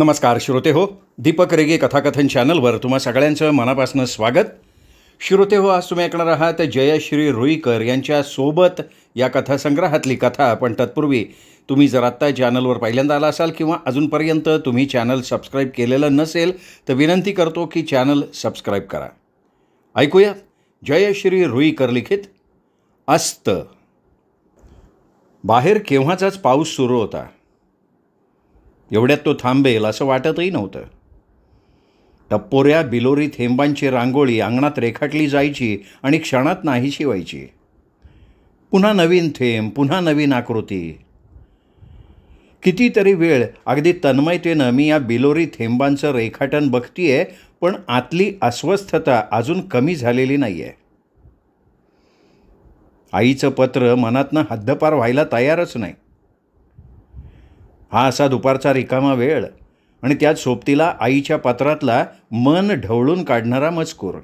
नमस्कार श्रोते हो, दीपक रेगे कथाकथन चॅनलवर तुम्हा सगळ्यांचं मनापासून स्वागत. श्रोते हो, आज तुम्ही ऐकणार आहात जयश्री रुईकर यांच्या सोबत या कथासंग्रहातली कथा. पण तत्पूर्वी तुम्ही जर आत्ता चॅनलवर पहिल्यांदा आला असाल किंवा अजूनपर्यंत तुम्ही चॅनल सबस्क्राईब केलेलं नसेल तर विनंती करतो की चॅनल सबस्क्राईब करा. ऐकूया जयश्री रुईकर लिखित अस्त. बाहेर केव्हाचाच पाऊस सुरू होता. एवढ्यात तो थांबेल असं वाटतही नव्हतं. टप्पोऱ्या बिलोरी थेंबांची रांगोळी अंगणात रेखाटली जायची आणि क्षणात नाहीशी व्हायची. पुन्हा नवीन थेंब, पुन्हा नवीन आकृती. कितीतरी वेळ अगदी तन्मयतेनं मी या बिलोरी थेंबांचं रेखाटन बघतीये, पण आतली अस्वस्थता अजून कमी झालेली नाही आहे. आईचं पत्र मनातनं हद्दपार व्हायला तयारच नाही. हा असा दुपारचा रिकामा वेळ आणि त्यात सोबतीला आईच्या पत्रातला मन ढवळून काढणारा मजकूर.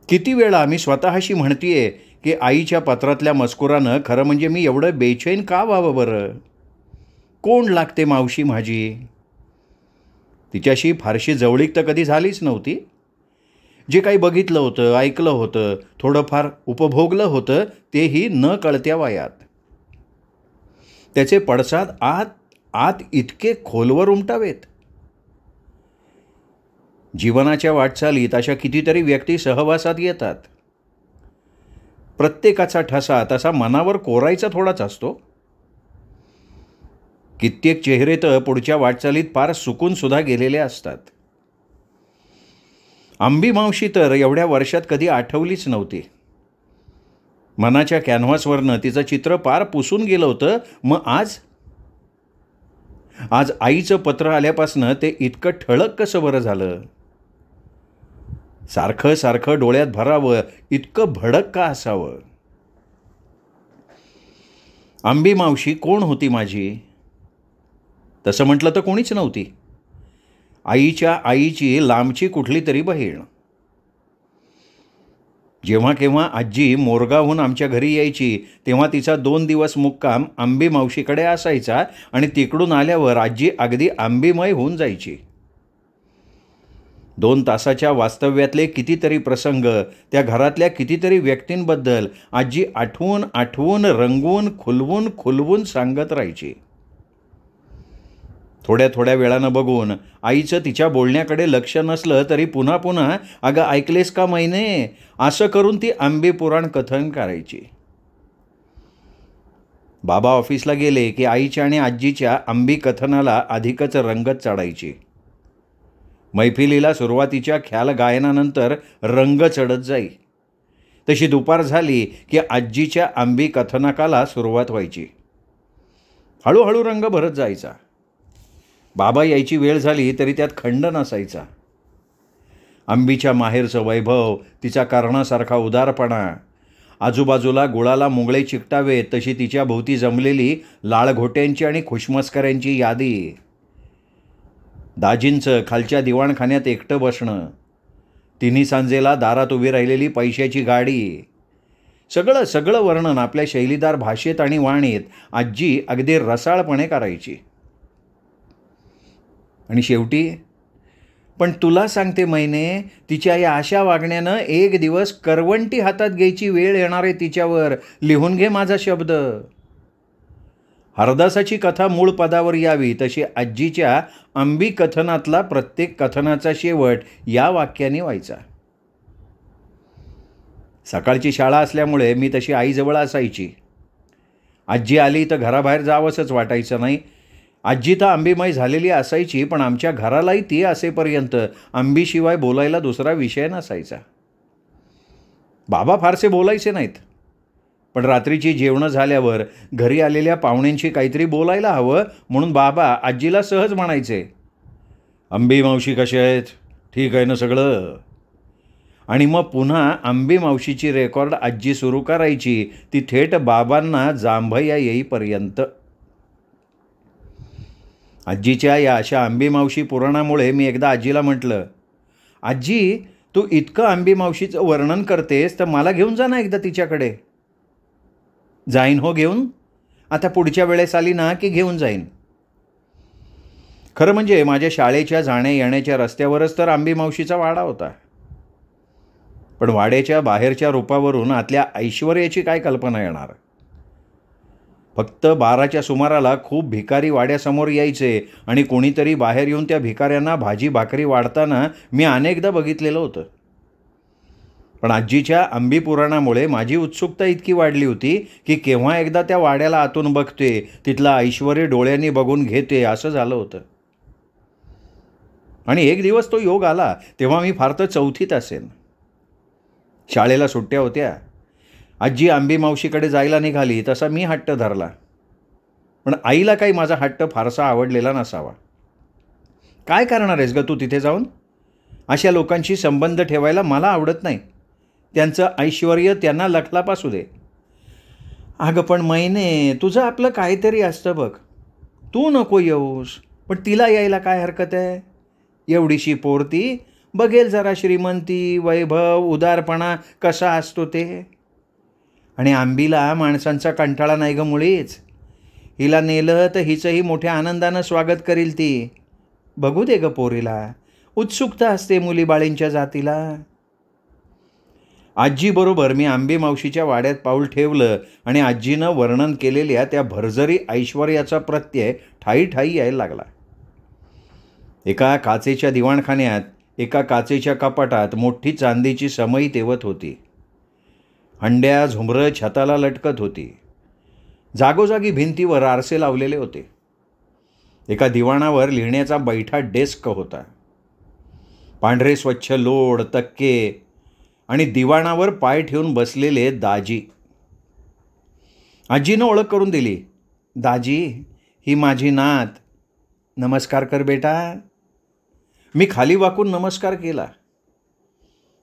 किती वेळा मी स्वतःशी म्हणतीये की आईच्या पत्रातल्या मजकुरानं खरं म्हणजे मी एवढं बेचैन का व्हावं बरं? कोण लागते मावशी माझी? तिच्याशी फारशी जवळीक तर कधी झालीच नव्हती. जे काही बघितलं होतं, ऐकलं होतं, थोडंफार उपभोगलं होतं तेही न कळत्या वयात. त्याचे पडसाद आत आत इतके खोलवर उमटावेत. जीवनाच्या वाटचालीत अशा कितीतरी व्यक्ती सहवासात येतात. प्रत्येकाचा ठसा तसा मनावर कोरायचा थोडाच असतो. कित्येक चेहरे तर पुढच्या वाटचालीत फार सुकून सुद्धा गेलेले असतात. अंबी मावशी तर एवढ्या वर्षात कधी आठवलीच नव्हती. मनाच्या कॅनव्हासवरनं तिचं चित्र पार पुसून गेलं होतं. मग आज आईचं पत्र आल्यापासनं ते इतकं ठळक कसं बरं झालं? सारखं सारखं डोळ्यात भरावं, इतकं भडक का असावं? अंबी मावशी कोण होती माझी? तसं म्हटलं तर कोणीच नव्हती. आईच्या आईची लांबची कुठली तरी बहीण. जेव्हा केव्हा आजी मोरगावहून आमच्या घरी यायची तेव्हा तिचा 2 दिवस मुक्काम अंबी मावशीकडे असायचा आणि तिकडून आल्यावर आजी अगदी आंबीमय होऊन जायची. 2 तासाच्या वास्तव्यातले कितीतरी प्रसंग, त्या घरातल्या कितीतरी व्यक्तींबद्दल आजी आठवून आठवून रंगवून खुलवून सांगत राहायची. थोड्या थोड्या वेळानं बघून आईचं तिच्या बोलण्याकडे लक्ष नसलं तरी पुन्हा पुन्हा अगं ऐकलेस का मैने असं करून ती अंबी पुराण कथन करायची. बाबा ऑफिसला गेले की आईच्या आणि आजीच्या अंबी कथनाला अधिकच रंगत चढायची. मैफिलीला सुरुवातीच्या ख्याल गायनानंतर रंग चढत जाई. तशी दुपार झाली की आजीच्या अंबी कथनकाला सुरुवात व्हायची. हळूहळू रंग भरत जायचा. बाबा यायची वेळ झाली तरी त्यात खंड नसायचा. अंबीच्या माहेरचं वैभव, तिचा कर्णासारखा उदारपणा, आजूबाजूला गुळाला मुंगळे चिकटावेत तशी तिच्या भोवती जमलेली लाळघोट्यांची आणि खुशमस्कऱ्यांची यादी, दाजींचं खालच्या दिवाणखान्यात एकटं बसणं, तिन्ही सांजेला दारात उभी राहिलेली पैशाची गाडी, सगळं वर्णन आपल्या शैलीदार भाषेत आणि वाणीत आजी अगदी रसाळपणे करायची. आणि शेवटी पण तुला सांगते मैने, तिच्या या अशा वागण्यानं एक दिवस करवंटी हातात घ्यायची वेळ येणार आहे तिच्यावर. लिहून घे माझा शब्द. हरदासाची कथा मूळ पदावर यावी तशी आजीच्या अंबी कथनातला प्रत्येक कथनाचा शेवट या वाक्याने व्हायचा. सकाळची शाळा असल्यामुळे मी तशी आईजवळ असायची. आजी आली तर घराबाहेर जावंसच वाटायचं नाही. आजी तर अंबीमय झालेली असायची, पण आमच्या घरालाही ती असेपर्यंत अंबीशिवाय बोलायला दुसरा विषय नसायचा. बाबा फारसे बोलायचे नाहीत, पण रात्रीची जेवणं झाल्यावर घरी आलेल्या पाहुण्यांशी काहीतरी बोलायला हवं म्हणून बाबा आजीला सहज म्हणायचे, अंबी मावशी कशा आहेत? ठीक आहे ना सगळं? आणि मग पुन्हा अंबी मावशीची रेकॉर्ड आजी सुरू करायची, ती थेट बाबांना जांभया येईपर्यंत. आजीच्या या अशा अंबी मावशी पुराणामुळे मी एकदा आजीला म्हटलं, आजी तू इतकं अंबी मावशीचं वर्णन करतेस तर मला घेऊन जा ना एकदा तिच्याकडे. जाईन हो घेऊन. आता पुढच्या वेळेस आली ना की घेऊन जाईन. खरं म्हणजे माझ्या शाळेच्या जाण्या येण्याच्या रस्त्यावरच तर आंबी मावशीचा वाडा होता. पण वाड्याच्या बाहेरच्या रूपावरून आतल्या ऐश्वर्याची काय कल्पना येणार. फक्त 12च्या सुमाराला खूप भिकारी वाड्यासमोर यायचे आणि कोणीतरी बाहेर येऊन त्या भिकाऱ्यांना भाजी भाकरी वाढताना मी अनेकदा बघितलेलं होतं. पण आजीच्या अंबी पुराणामुळे माझी उत्सुकता इतकी वाढली होती की केव्हा एकदा त्या वाड्याला आतून बघते, तिथला ऐश्वर्य डोळ्यांनी बघून घेते, असं झालं होतं. आणि एक दिवस तो योग आला तेव्हा मी फार तर 4थीत असेन. शाळेला सुट्ट्या होत्या. आजी आंबी मावशीकडे जायला निघाली तसा मी हट्ट धरला. पण आईला काही माझा हट्ट फारसा आवडलेला नसावा. काय करणार आहेस ग तू तिथे जाऊन? अशा लोकांशी संबंध ठेवायला मला आवडत नाही. त्यांचं ऐश्वर्य त्यांना लखलापासू दे. अगं पण मैने, तुझं आपलं काहीतरी असतं बघ. तू नको येऊस, पण तिला यायला काय हरकत आहे? एवढीशी पोरती, बघेल जरा श्रीमंती, वैभव, उदारपणा कसा असतो ते. आणि आंबीला माणसांचा कंटाळा नाही ग मुळीच. हिला नेलं तर हिचंही मोठ्या आनंदानं स्वागत करील ती. बघू दे ग पोरीला, उत्सुकता असते मुलीबाळींच्या जातीला. आजीबरोबर मी आंबी मावशीच्या वाड्यात पाऊल ठेवलं आणि आजीनं वर्णन केलेल्या त्या भरजरी ऐश्वर्याचा प्रत्यय ठाई ठाई यायला लागला. एका काचेच्या दिवाणखान्यात एका काचेच्या कपाटात मोठी चांदीची समई तेवत होती. हंड्या झुमरं छताला लटकत होती. जागोजागी भिंतीवर आरसे लावलेले होते. एका दिवाणावर लिहिण्याचा बैठा डेस्क होता. पांढरे स्वच्छ लोड, तक्के आणि दिवाणावर पाय ठेवून बसलेले दाजी. आजीनं ओळख करून दिली. दाजी, ही माझी नात. नमस्कार कर बेटा. मी खाली वाकून नमस्कार केला.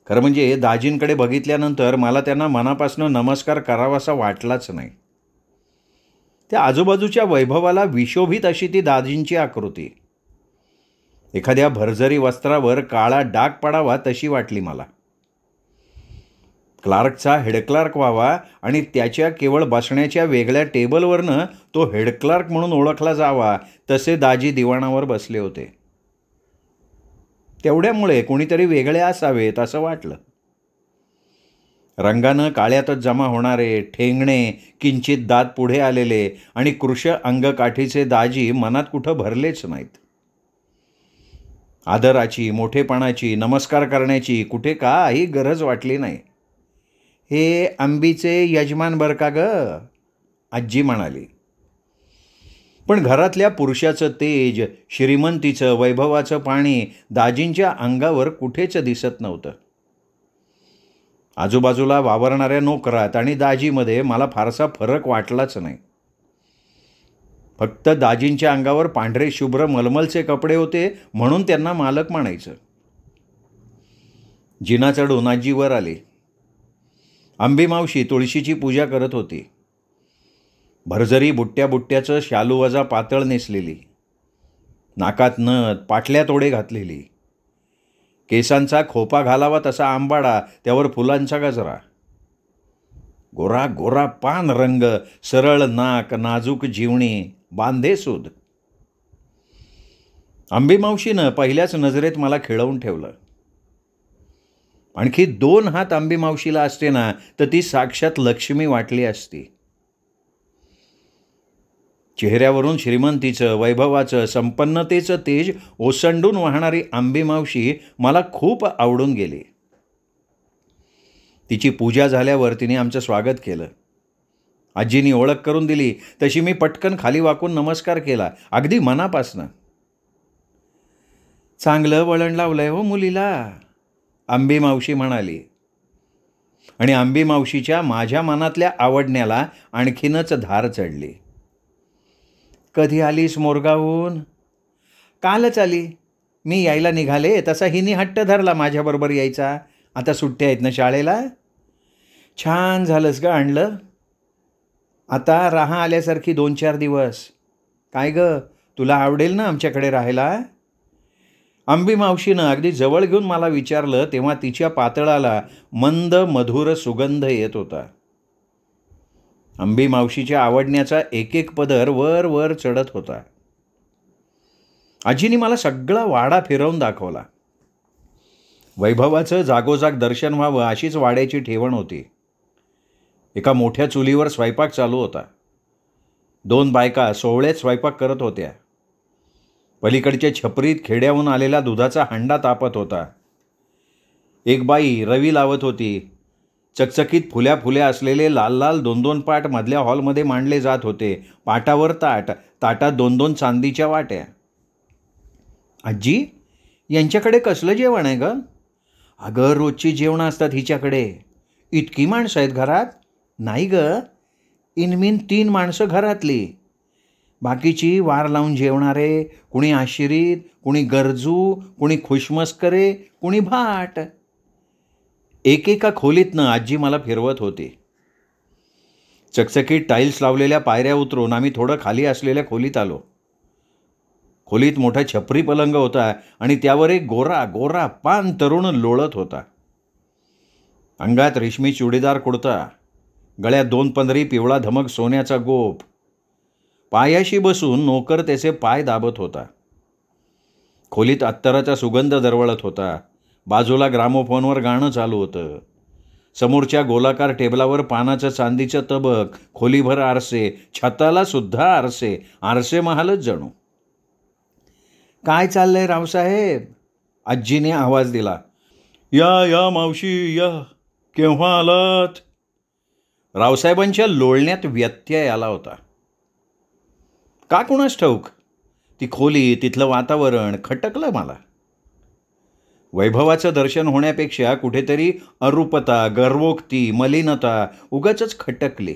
खरं म्हणजे दाजींकडे बघितल्यानंतर मला त्यांना मनापासून नमस्कार करावासा वाटलाच नाही. त्या आजूबाजूच्या वैभवाला विशोभित अशी ती दाजींची आकृती. एखाद्या भरजरी वस्त्रावर काळा डाग पडावा तशी वाटली मला. क्लार्कचा हेडक्लार्क व्हावा आणि त्याच्या केवळ बसण्याच्या वेगळ्या टेबलवरनं तो हेडक्लार्क म्हणून ओळखला जावा, तसे दाजी दिवाणावर बसले होते. तेवढ्यामुळे कोणीतरी वेगळे असावेत असं वाटलं. रंगानं काळ्यातच जमा होणारे, ठेंगणे, किंचित दात पुढे आलेले आणि कृश अंगकाठीचे दाजी मनात कुठं भरलेच नाहीत. आदराची, मोठेपणाची, नमस्कार करण्याची कुठे काही गरज वाटली नाही. हे आंबीचे यजमान बर का ग, आजी म्हणाली. पण घरातल्या पुरुषाचं तेज, श्रीमंतीचं, वैभवाचं पाणी दाजींच्या अंगावर कुठेच दिसत नव्हतं. आजूबाजूला वावरणाऱ्या नोकरात आणि दाजीमध्ये मला फारसा फरक वाटलाच नाही. फक्त दाजींच्या अंगावर पांढरे शुभ्र मलमलचे कपडे होते म्हणून त्यांना मालक म्हणायचं. जिना चढून आजी वर आली. आंबी मावशी तुळशीची पूजा करत होती. भरजरी बुट्ट्या बुट्ट्याचं शालूवजा पातळ नेसलेली, नाकात नथ, पाटल्या तोडे घातलेली, केसांचा खोपा घालावा तसा आंबाडा, त्यावर फुलांचा गजरा, गोरा गोरा पान रंग, सरळ नाक, नाजूक जीवणी, बांधे सूद. आंबी मावशीनं पहिल्याच नजरेत मला खिळवून ठेवलं. आणखी 2 हात आंबी मावशीला असते ना तर ती साक्षात लक्ष्मी वाटली असती. चेहऱ्यावरून श्रीमंतीचं, वैभवाचं, संपन्नतेचं तेज ओसंडून वाहणारी आंबी मावशी मला खूप आवडून गेली. तिची पूजा झाल्यावर तिने आमचं स्वागत केलं. आजीनी ओळख करून दिली तशी मी पटकन खाली वाकून नमस्कार केला, अगदी मनापासनं. चांगलं वळण लावलंय हो मुलीला, आंबी मावशी म्हणाली. आणि आंबी मावशीच्या माझ्या मनातल्या आवडण्याला आणखीनच धार चढली. कधी आलीस मोरगावहून? कालच आली. मी यायला निघाले तसा हिने हट्ट धरला माझ्याबरोबर यायचा. आता सुट्ट्या आहेत ना शाळेला. छान झालंस ग आणलं. आता राहा आल्यासारखी 2-4 दिवस. काय ग, तुला आवडेल ना आमच्याकडे राहायला? आंबी मावशीनं अगदी जवळ घेऊन मला विचारलं तेव्हा तिच्या पातळाला मंद मधुर सुगंध येत होता. आंबी मावशीच्या आवडण्याचा एक एक पदर वर वर चढत होता. आजीने मला सगळा वाडा फिरवून दाखवला. वैभवाचं जागोजाग दर्शन व्हावं अशीच वाड्याची ठेवण होती. एका मोठ्या चुलीवर स्वयंपाक चालू होता. 2 बायका सोवळ्यात स्वयंपाक करत होत्या. पलीकडच्या छपरीत खेड्याहून आलेला दुधाचा हंडा तापत होता. एक बाई रवी लावत होती. चकचकीत फुल्या फुल्या असलेले लाल लाल 2-2 पाट मधल्या हॉलमध्ये मांडले जात होते. पाटावर ताट, ताटात 2-2 चांदीच्या वाट्या. आजी, यांच्याकडे कसलं जेवण आहे गं? अगं, रोजची जेवणं असतात हिच्याकडे. इतकी माणसं आहेत घरात? नाही गं, इनमीन 3 माणसं घरातली. बाकीची वार लावून जेवणारे, कुणी आशिरीत, कुणी गरजू, कुणी खुशमस्करे, कुणी भाट. एकेका खोलीतनं आजी मला फिरवत होती. चकचकीत टाईल्स लावलेल्या पायऱ्या उतरून आम्ही थोडं खाली असलेल्या खोलीत आलो. खोलीत मोठा छपरी पलंग होता आणि त्यावर एक गोरा गोरा पान तरुण लोळत होता. अंगात रेशमी चुडीदार कुडता, गळ्यात 2 पंधरी पिवळा धमक सोन्याचा गोप. पायाशी बसून नोकर त्याचे पाय दाबत होता. खोलीत अत्तराचा सुगंध दरवळत होता. बाजूला ग्रामोफोनवर गाणं चालू होतं. समोरच्या गोलाकार टेबलावर पानाचं चांदीचं तबक, खोलीभर आरसे, छताला सुद्धा आरसे, आरसे महालच जणू. काय चाललंय रावसाहेब? आजीने आवाज दिला. या या मावशी या, केव्हा आलात? रावसाहेबांच्या लोळण्यात व्यत्यय आला होता. का कुणास ठाऊक, ती खोली, तिथलं वातावरण खटकलं मला. वैभवाचं दर्शन होण्यापेक्षा कुठेतरी अरूपता, गर्वोक्ती, मलिनता उगाचच खटकली.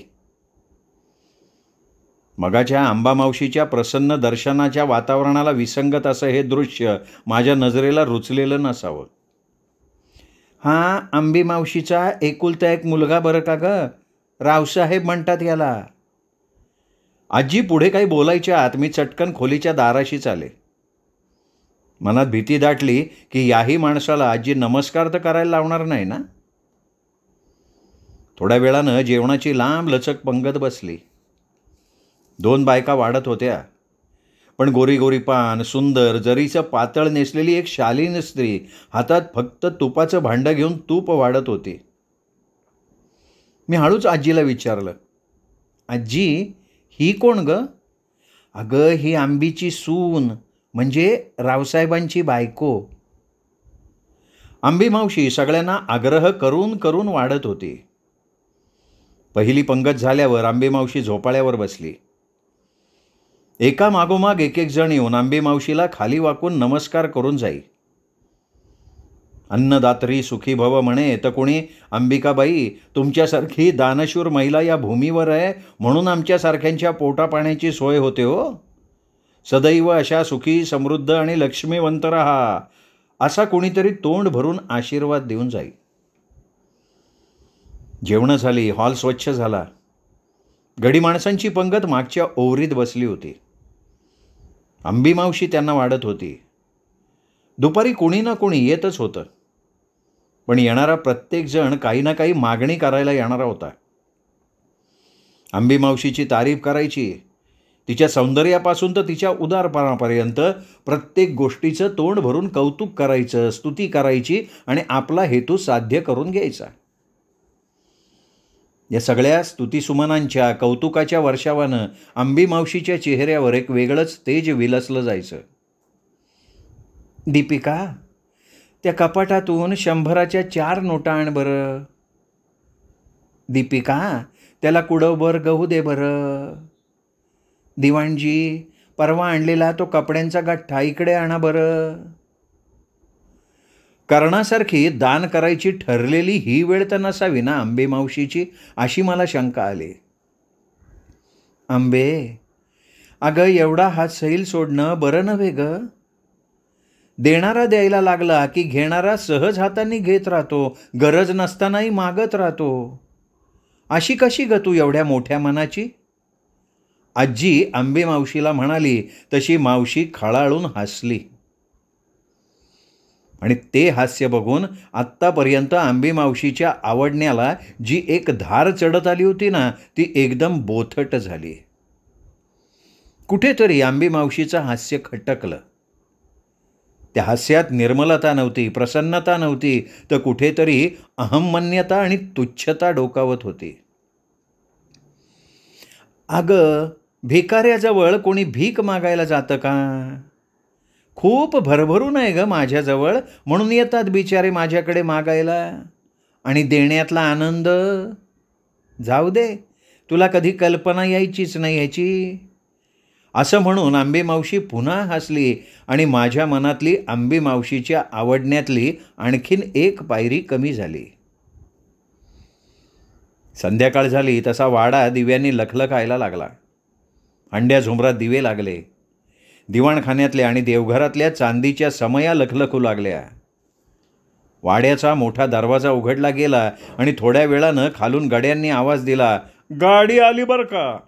मगाच्या अंबामावशीच्या प्रसन्न दर्शनाच्या वातावरणाला विसंगत असं हे दृश्य माझ्या नजरेला रुचलेलं नसावं. हा अंबीमावशीचा एकुलता एक मुलगा बरं का गं, रावसाहेब म्हणतात याला. आजी पुढे काही बोलायच्या आत मी चटकन खोलीच्या दाराशीच आले. मनात भीती दाटली की याही माणसाला आजी नमस्कार तर करायला लावणार नाही ना. थोड्या वेळानं जेवणाची लांब लचक पंगत बसली. 2 बायका वाढत होत्या, पण गोरी गोरी पान, सुंदर जरीचं पातळ नेसलेली एक शालीन स्त्री हातात फक्त तुपाचं भांडं घेऊन तूप वाढत होती. मी हळूच आजीला विचारलं, आजी, ही कोण गं? अगं, ही आंबीची सून, म्हणजे रावसाहेबांची बायको. आंबी मावशी सगळ्यांना आग्रह करून करून वाढत होती. पहिली पंगत झाल्यावर आंबी मावशी झोपाळ्यावर बसली. एका मागोमाग एक जण येऊन आंबी मावशीला खाली वाकून नमस्कार करून जाई. अन्नदात्री सुखी भव म्हणे तर कोणी, अंबिकाबाई, तुमच्यासारखी दानशूर महिला या भूमीवर आहे म्हणून आमच्यासारख्यांच्या पोटापाण्याची सोय होते हो. सदैव अशा सुखी, समृद्ध आणि लक्ष्मीवंत रहा, असा कोणीतरी तोंड भरून आशीर्वाद देऊन जाई. जेवणं झाली, हॉल स्वच्छ झाला. गडी माणसांची पंगत मागच्या ओवरीत बसली होती. अंबी मावशी त्यांना वाढत होती. दुपारी कोणी ना कोणी येतच होतं, पण येणारा प्रत्येक जण काही ना काही मागणी करायला येणारा होता. अंबी मावशीची तारीफ करायची. तिच्या सौंदर्यापासून तर तिच्या उदारपणापर्यंत प्रत्येक गोष्टीचं तोंड भरून कौतुक करायचं, स्तुती करायची आणि आपला हेतू साध्य करून घ्यायचा. या सगळ्या स्तुतीसुमनांच्या, कौतुकाच्या वर्षावानं अंबी मावशीच्या चेहऱ्यावर एक वेगळंच तेज विलसलं जायचं. दीपिका, त्या कपाटातून 100च्या 4 नोटा आण बरं. दीपिका, त्याला कुडवभर गहू दे बरं. दिवाणजी, परवा आणलेला तो कपड्यांचा गठ्ठा इकडे आणा बरं. कर्णासारखी दान करायची ठरलेली ही वेळ तर नसावी ना अंबे मावशीची, अशी मला शंका आली. अंबे, अगं, एवढा हात सैल सोडणं बरं नव्हे गं. देणारा द्यायला लागला की घेणारा सहज हाताने घेत राहतो, गरज नसतानाही मागत राहतो. अशी कशी ग तू एवढ्या मोठ्या मनाची? आजी अंबे मावशीला म्हणाली तशी मावशी खळाळून हसली. आणि ते हास्य बघून आत्तापर्यंत अंबे मावशीच्या आवडण्याला जी एक धार चढत आली होती ना, ती एकदम बोथट झाली. कुठेतरी अंबे मावशीचं हास्य खटकलं. त्या हास्यात निर्मलता नव्हती, प्रसन्नता नव्हती, तर कुठेतरी अहमन्यता आणि तुच्छता डोकावत होती. अगं, भिकाऱ्याजवळ कोणी भीक मागायला जातं का? खूप भरभरून आहे ग माझ्याजवळ, म्हणून येतात बिचारे माझ्याकडे मागायला. आणि देण्यातला आनंद, जाऊ दे, तुला कधी कल्पना यायचीच नाही ह्याची. असं म्हणून आंबे मावशी पुन्हा हसली आणि माझ्या मनातली आंबे मावशीच्या आवडण्यातली आणखीन एक पायरी कमी झाली. संध्याकाळ झाली तसा वाडा दिव्यांनी लखलखायला लागला. अंड्या झुंबरात दिवे लागले. दिवाणखान्यातल्या आणि देवघरातल्या चांदीच्या समया लखलखू लागल्या. वाड्याचा मोठा दरवाजा उघडला गेला आणि थोड्या वेळानं खालून गड्यांनी आवाज दिला, गाडी आली बरं का.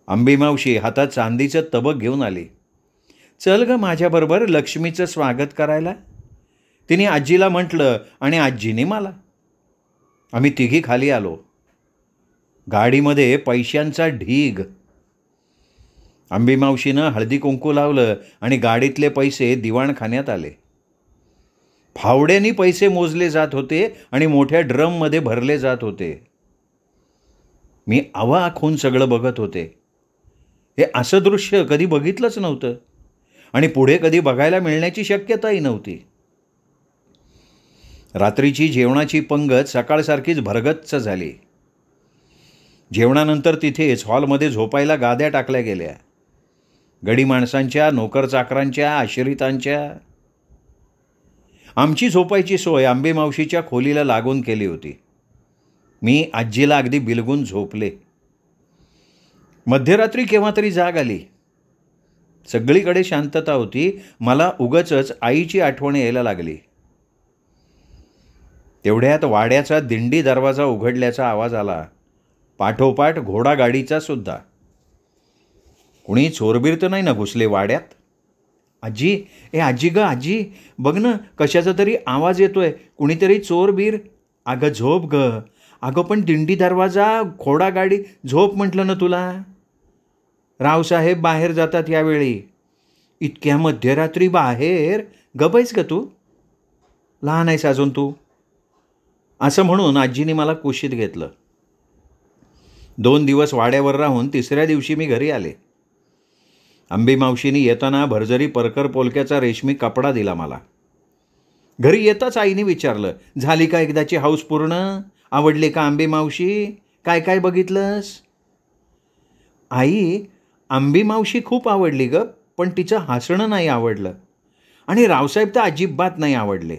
आंबी मावशी हातात चांदीचं तबक घेऊन आली. चल ग माझ्याबरोबर लक्ष्मीचं स्वागत करायला, तिने आजीला म्हटलं आणि आजीने मला. आम्ही तिघी खाली आलो. गाडीमध्ये पैशांचा ढीग. आंबी मावशीनं हळदी कुंकू लावलं आणि गाडीतले पैसे दिवाणखान्यात आले. फावड्यांनी पैसे मोजले जात होते आणि मोठ्या ड्रममध्ये भरले जात होते. मी अवाक होऊन सगळं बघत होते. हे असं दृश्य कधी बघितलंच नव्हतं आणि पुढे कधी बघायला मिळण्याची शक्यताही नव्हती. रात्रीची जेवणाची पंगत सकाळसारखीच भरगच्च झाली. जेवणानंतर तिथेच हॉलमध्ये झोपायला गाद्या टाकल्या गेल्या. गडी माणसांच्या, नोकरचाकरांच्या, आश्रितांच्या. आमची झोपायची सोय आंबे मावशीच्या खोलीला लागून केली होती. मी आजीला अगदी बिलगून झोपले. मध्यरात्री केव्हा तरी जाग आली. सगळीकडे शांतता होती. मला उगाचच आईची आठवण यायला लागली. तेवढ्यात वाड्याचा दिंडी दरवाजा उघडल्याचा आवाज आला. पाठोपाठ घोडागाडीचा सुद्धा. कुणी चोरबीर तर नाही ना घुसले वाड्यात? आजी, आजी ग आजी, बघ ना कशाचा तरी आवाज येतोय. कुणीतरी चोरबीर. अगं झोप ग. अगं पण दिंडी दरवाजा, घोडागाडी, झोप म्हटलं ना तुला. रावसाहेब बाहेर जातात यावेळी. इतक्या मध्यरात्री बाहेर? गबैस का तू? लहान आहेस अजून तू. असं म्हणून आजीने मला कुशीत घेतलं. 2 दिवस वाड्यावर राहून 3ऱ्या दिवशी मी घरी आले. आंबी मावशीने येताना भरजरी परकर पोलक्याचा रेशमी कपडा दिला मला. घरी येताच आईने विचारलं, झाली का एकदाची हौस पूर्ण? आवडले का आंबी मावशी? काय काय बघितलंस? आई, आंबी मावशी खूप आवडली ग, पण तिचं हसणं नाही आवडलं. आणि रावसाहेब तर अजिबात नाही आवडले.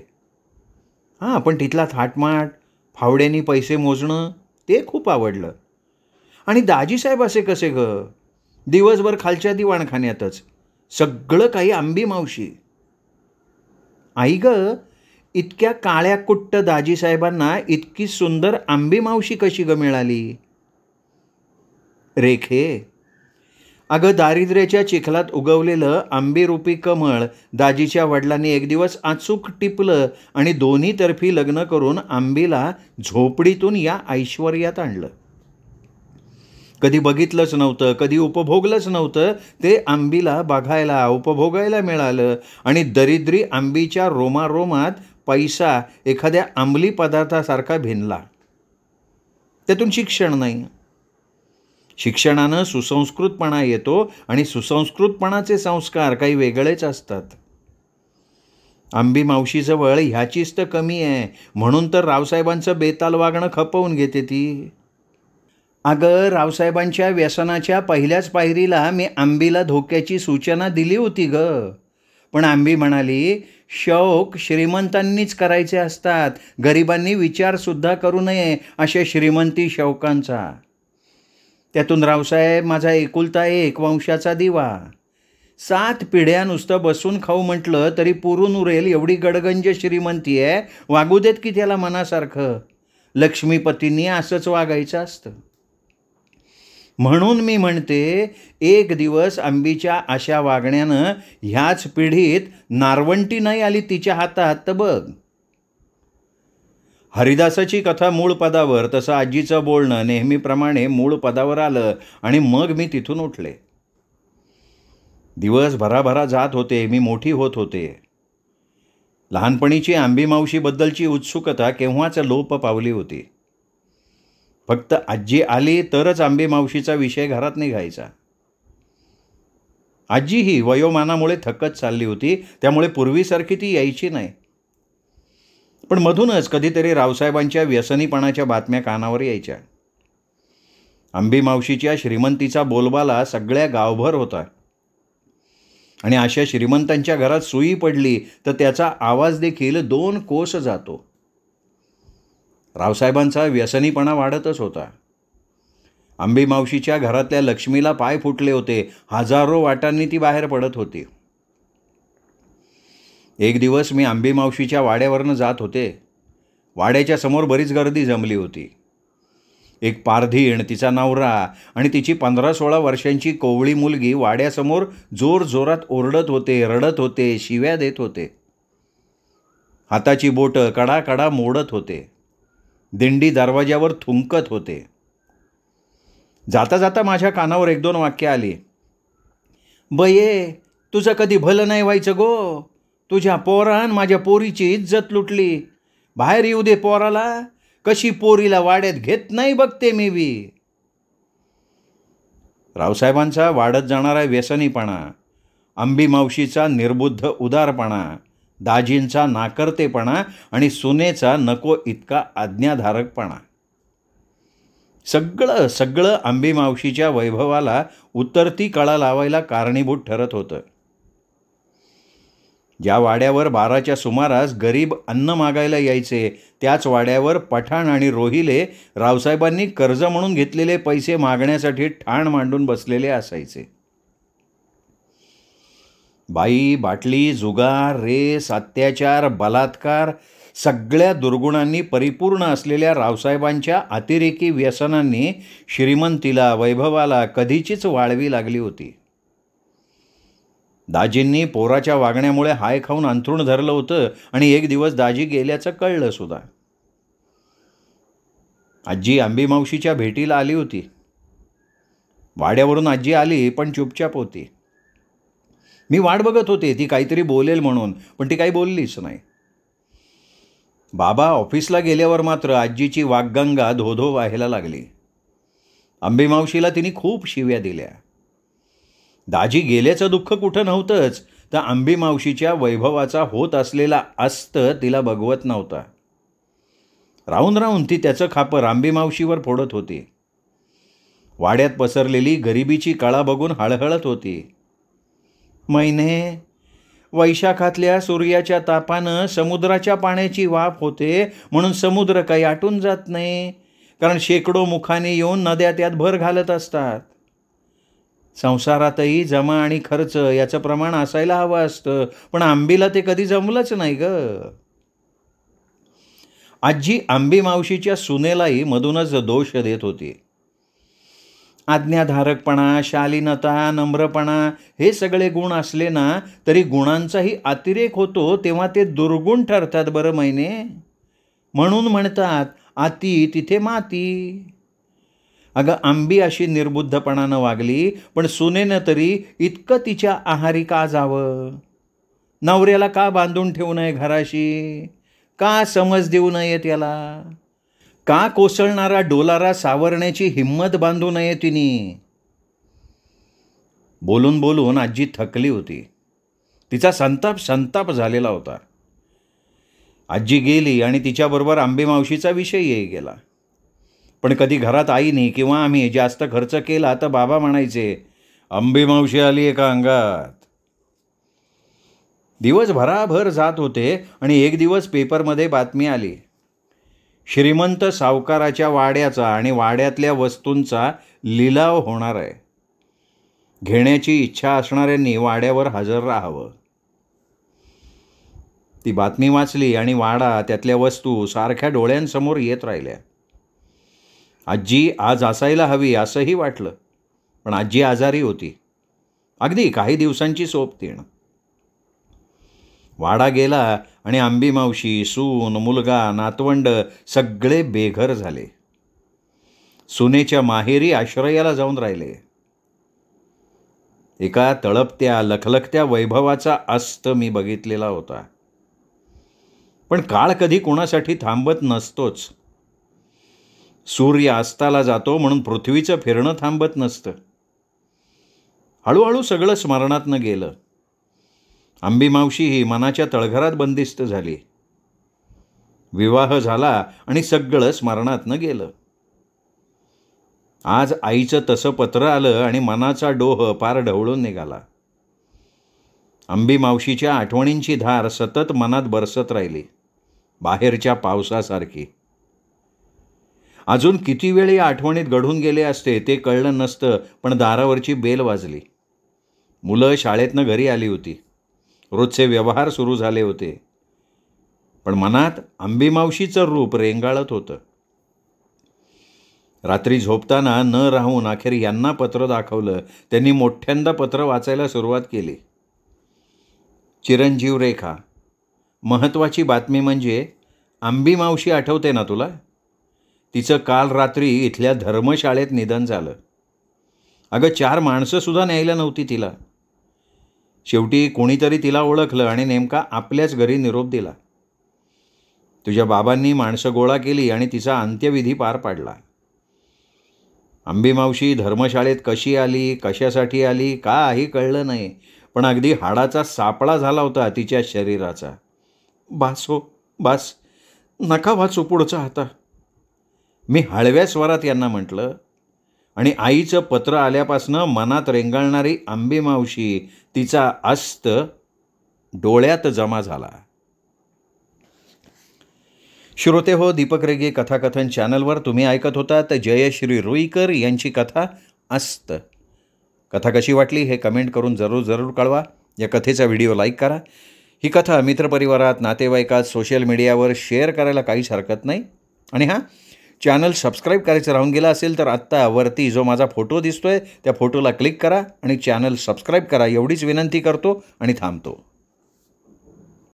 हां, पण तिथला थाटमाट, फावड्यांनी पैसे मोजणं, ते खूप आवडलं. आणि दाजीसाहेब असे कसे ग? दिवसभर खालच्या दिवाणखान्यातच. सगळं काही आंबी मावशी. आई ग, इतक्या काळ्या कुट्ट दाजीसाहेबांना इतकी सुंदर आंबी मावशी कशी ग मिळाली? रेखे, अगं दारिद्र्याच्या चिखलात उगवलेलं आंबेरूपी कमळ दाजीच्या वडिलांनी एक दिवस अचूक टिपलं आणि दोन्ही तर्फी लग्न करून आंबीला झोपडीतून या ऐश्वर्यात आणलं. कधी बघितलंच नव्हतं, कधी उपभोगलंच नव्हतं, ते आंबीला बघायला, उपभोगायला मिळालं. आणि दरिद्री आंबीच्या रोमारोमात पैसा एखाद्या अंमली पदार्थासारखा भिनला. त्यातून शिक्षण नाही. शिक्षणानं सुसंस्कृतपणा येतो आणि सुसंस्कृतपणाचे संस्कार काही वेगळेच असतात. आंबी मावशीजवळ ह्याचीच तर कमी आहे, म्हणून तर रावसाहेबांचं बेताल वागणं खपवून घेते ती. अगं, रावसाहेबांच्या व्यसनाच्या पहिल्याच पायरीला मी आंबीला धोक्याची सूचना दिली होती ग. पण आंबी म्हणाली, शौक श्रीमंतांनीच करायचे असतात, गरिबांनी विचारसुद्धा करू नये अशा श्रीमंती शौकांचा. त्यातून रावसाहेब माझा एकुलता एक वंशाचा दिवा. 7 पिढ्या नुसतं बसून खाऊ म्हटलं तरी पुरून उरेल एवढी गडगंज श्रीमंती आहे. वागू देत की त्याला मनासारखं. लक्ष्मीपतींनी असंच वागायचं असतं. म्हणून मी म्हणते, एक दिवस आंबीच्या अशा वागण्यानं ह्याच पिढीत नारवंटी नाही आली तिच्या हातात तर बघ. हरिदासाची कथा मूळ पदावर, तसं आजीचं बोलणं नेहमीप्रमाणे मूळ पदावर आलं आणि मग मी तिथून उठले. दिवस भराभरा जात होते, मी मोठी होत होते. लहानपणीची आंबी मावशीबद्दलची उत्सुकता केव्हाच लोप पावली होती. फक्त आजी आली तरच आंबी मावशीचा विषय घरात निघायचा. आजी ही वयोमानामुळे थकत चालली होती, त्यामुळे पूर्वीसारखी ती यायची नाही. पण मधूनच कधीतरी रावसाहेबांच्या व्यसनीपणाच्या बातम्या कानावर यायच्या. आंबी मावशीच्या श्रीमंतीचा बोलबाला सगळ्या गावभर होता आणि अशा श्रीमंतांच्या घरात सुई पडली तर त्याचा आवाज देखील 2 कोस जातो. रावसाहेबांचा व्यसनीपणा वाढतच होता. आंबी मावशीच्या घरातल्या लक्ष्मीला पाय फुटले होते. हजारो वाटांनी ती बाहेर पडत होती. एक दिवस मी आंबी मावशीच्या वाड्यावरनं जात होते. वाड्याच्या समोर बरीच गर्दी जमली होती. एक पारधीण, तिचा नवरा आणि तिची 15-16 वर्षांची कोवळी मुलगी वाड्यासमोर जोरजोरात ओरडत होते, रडत होते, शिव्या देत होते. हाताची बोटं कडाकडा मोडत होते. दिंडी दरवाज्यावर थुंकत होते. जाता जाता माझ्या कानावर 1-2 वाक्य आली. बये, तुझं कधी भलं नाही व्हायचं गो. तुझ्या पोरान माझ्या पोरीची इज्जत लुटली. बाहेर येऊ दे पोराला. कशी पोरीला वाड्यात घेत नाही बघते मी बी. रावसाहेबांचा वाढत जाणारा व्यसनीपणा, आंबी मावशीचा निर्बुद्ध उदारपणा, दाजींचा नाकर्तेपणा आणि सुनेचा नको इतका आज्ञाधारकपणा, सगळं आंबी मावशीच्या वैभवाला उतरती कळा लावायला कारणीभूत ठरत होतं. ज्या वाड्यावर 12च्या सुमारास गरीब अन्न मागायला यायचे, त्याच वाड्यावर पठाण आणि रोहिले रावसाहेबांनी कर्ज म्हणून घेतलेले पैसे मागण्यासाठी ठाण मांडून बसलेले असायचे. बाई, बाटली, जुगार, रेस, अत्याचार, बलात्कार सगळ्या दुर्गुणांनी परिपूर्ण असलेल्या रावसाहेबांच्या अतिरेकी व्यसनांनी श्रीमंतीला, वैभवाला कधीचीच वाळवी लागली होती. दाजींनी पोराच्या वागण्यामुळे हाय खाऊन अंथरूण धरलं होतं आणि एक दिवस दाजी गेल्याचं कळलं सुद्धा. आजी आंबी मावशीच्या भेटीला आली होती. वाड्यावरून आजी आली, पण चुपचाप होती. मी वाट बघत होते ती काहीतरी बोलेल म्हणून, पण ती काही बोललीच नाही. बाबा ऑफिसला गेल्यावर मात्र आजीची वाग्गंगा धोधो व्हायला लागली. आंबी मावशीला तिने खूप शिव्या दिल्या. दाजी गेल्याचं दुःख कुठं नव्हतंच, तर आंबी मावशीच्या वैभवाचा होत असलेला अस्त तिला बघवत नव्हता. राहून राहून ती त्याचं खापर आंबी मावशीवर फोडत होती. वाड्यात पसरलेली गरिबीची कळा बघून हळहळत होती. मैने, वैशाखातल्या सूर्याच्या तापानं समुद्राच्या पाण्याची वाफ होते म्हणून समुद्र काही आटून जात नाही, कारण शेकडो मुखाने येऊन नद्या त्यात भर घालत असतात. संसारातही जमा आणि खर्च याचं प्रमाण असायला हवं असतं, पण आंबीला ते कधी जमलंच नाही ग. आजी आंबी मावशीच्या सुनेलाही मधूनच दोष देत होती. आज्ञाधारकपणा, शालीनता, नम्रपणा हे सगळे गुण असले ना तरी गुणांचाही अतिरेक होतो तेव्हा ते दुर्गुण ठरतात बरं मैने. म्हणून म्हणतात अति तिथे माती. अगं, आंबी अशी निर्बुद्धपणानं वागली, पण सुनेनं तरी इतकं तिच्या आहारी का जावं? नवऱ्याला का बांधून ठेवू नये घराशी? का समज देऊ नये त्याला? का कोसळणारा डोलारा सावरण्याची हिंमत बांधू नये तिने? बोलून बोलून आजी थकली होती. तिचा संताप झालेला होता. आजी गेली आणि तिच्याबरोबर आंबी मावशीचा विषयही गेला. पण कधी घरात आईने किंवा आम्ही जास्त खर्च केला तर बाबा म्हणायचे, आंबी मावशी आली एका अंगात. दिवस भराभर जात होते आणि एक दिवस पेपरमध्ये बातमी आली. श्रीमंत सावकाराच्या वाड्याचा आणि वाड्यातल्या वस्तूंचा लिलाव होणार आहे. घेण्याची इच्छा असणाऱ्यांनी वाड्यावर हजर राहावं. ती बातमी वाचली आणि वाडा, त्यातल्या वस्तू सारख्या डोळ्यांसमोर येत राहिल्या. आजी आज असायला हवी असंही वाटलं, पण आजी आजारी होती. अगदी काही दिवसांची सोबतीण. वाडा गेला आणि आंबी मावशी, सून, मुलगा, नातवंड सगळे बेघर झाले. सुनेच्या माहेरी आश्रयाला जाऊन राहिले. एका तळपत्या लखलखत्या वैभवाचा अस्त मी बघितलेला होता. पण काळ कधी कोणासाठी थांबत नसतोच. सूर्य अस्ताला जातो म्हणून पृथ्वीचं फिरणं थांबत नसतं. हळूहळू सगळं स्मरणातनं गेलं. अंबीमावशी ही मनाच्या तळघरात बंदिस्त झाली. विवाह झाला आणि सगळं स्मरणातनं गेलं. आज आईचं तसं पत्र आलं आणि मनाचा डोह पार ढवळून निघाला. अंबीमावशीच्या आठवणींची धार सतत मनात बरसत राहिली, बाहेरच्या पावसासारखी. अजून किती वेळ या आठवणीत घडून गेले असते ते कळलं नसतं, पण दारावरची बेल वाजली. मुलं शाळेतनं घरी आली होती. रोजचे व्यवहार सुरू झाले होते. पण मनात अंबीमावशीचं रूप रेंगाळत होतं. रात्री झोपताना न राहून अखेर यांना पत्र दाखवलं. त्यांनी मोठ्यांदा पत्र वाचायला सुरुवात केली. चिरंजीव रेखा, महत्त्वाची बातमी म्हणजे अंबीमावशी आठवते ना तुला? तिचं काल रात्री इथल्या धर्मशाळेत निधन झालं. अगं 4 माणसंसुद्धा न्यायला नव्हती तिला. शेवटी कोणीतरी तिला ओळखलं आणि नेमका आपल्याच घरी निरोप दिला. तुझ्या बाबांनी माणसं गोळा केली आणि तिचा अंत्यविधी पार पाडला. अंबीमावशी धर्मशाळेत कशी आली, कशासाठी आली, काही कळलं नाही. पण अगदी हाडाचा सापळा झाला होता तिच्या शरीराचा. बास हो, बास, नका वाचू पुढचा आता, मी हळव्या स्वरात यांना म्हटलं. आणि आईचं पत्र आल्यापासनं मनात रेंगाळणारी अंबीमावशी, तिचा अस्त डोळ्यात जमा झाला. श्रोते हो, दीपक रेगे कथाकथन चॅनलवर तुम्ही ऐकत होतात जयश्री रुईकर यांची कथा अस्त. कथा कशी वाटली हे कमेंट करून जरूर कळवा. या कथेचा व्हिडिओ लाईक करा. ही कथा मित्रपरिवारात, नातेवाईकात, सोशल मीडियावर शेअर करायला काहीच हरकत नाही. आणि हां, चॅनल सबस्क्राईब करायचं राहून गेलं असेल तर आत्ता वरती जो माझा फोटो दिसतोय त्या फोटोला क्लिक करा आणि चॅनल सबस्क्राईब करा, एवढीच विनंती करतो आणि थांबतो.